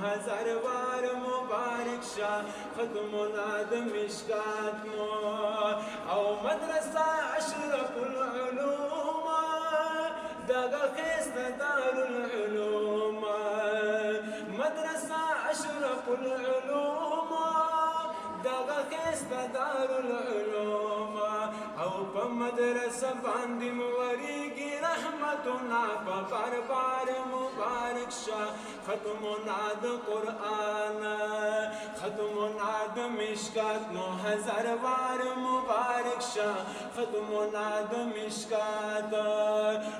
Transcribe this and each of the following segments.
هزار وار مبارک شا ختمنا د مشکات مو او مدرسه اشرف العلوم دغه خیست دار العلوم مدرسه اشرف العلوم دغه خیست دار العلوم او په مدرسه باندې موريږي رحمتنا په بار بار مبارک شا ختمنا د قرآن ختمنا د مشکات مو هزار وار مبارک شا ختمنا د مشکات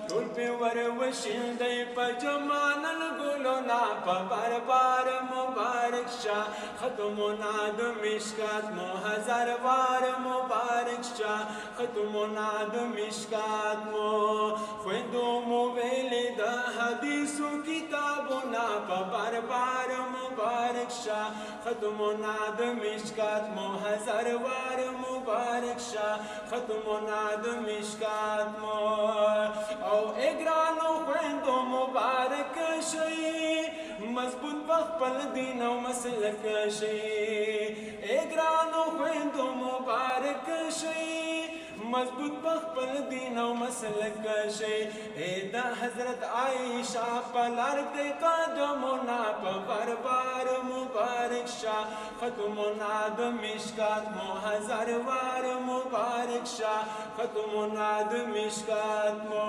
ټول په ور وشیندای په جمان الګلونا په بار بار مبارک شا ختمنا د مشکات مو هزار وار مبارک شا ختمنا د مشکات مو خویندو مو ویلې د حدیثو کتابونه په بار بار مبارک شا ختمنا د مشکات مو هزار وار مبارک شا ختمنا د مشکات مو او اګرانو خویندو مبارک شي مضبوط بخپل دین او مسلک شي اګرانو خویندو مبارک شي مضبوط بخپل دین او مسلک شي دا حضرت عائشہ پلار دې قدمونه په بار بار مبارک شا ختمنا د مشکات مو هزار وار مبارک شا ختمنا د مشکات مو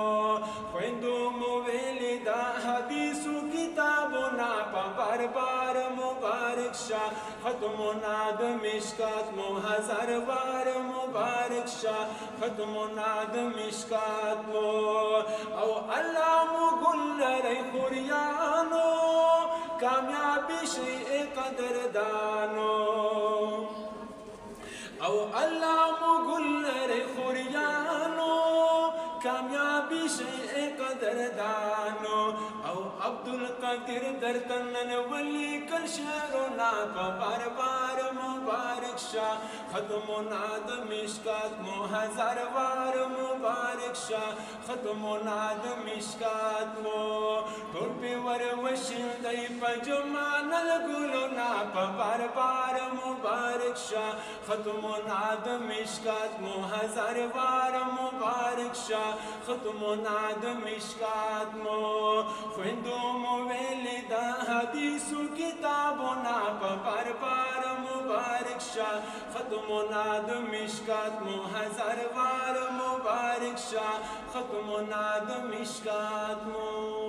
خویندو مو ویلې دا حدیثو کتابونه په بار بار مبارک شا ختمنا د مشکات مو هزار وار مبارک شا ختمنا د مشکات مو او الله مو ګل لري خوریانو کامیابی شي قدردانو او الله مو ګل لري خوریانو کامیابی شي قدردانو او عبدالقادر درتنن ولی کل شعرنا په بار بار مبارک شا ختمنا د مشکات مو هزار وار مبارک شا ختمنا د مشکات مو ټول په ور وشیندای په جمان الګلونا په بار بار مبارک شا ختمنا د مشکات مو هزار وار مبارک شا ختمنا د مشکات مو خویندو مو ویلې دا حدیثو کتابونه په بار بار مبارک شا ختمنا د مشکات مو هزار وار مبارک شا ختمنا د مشکات مو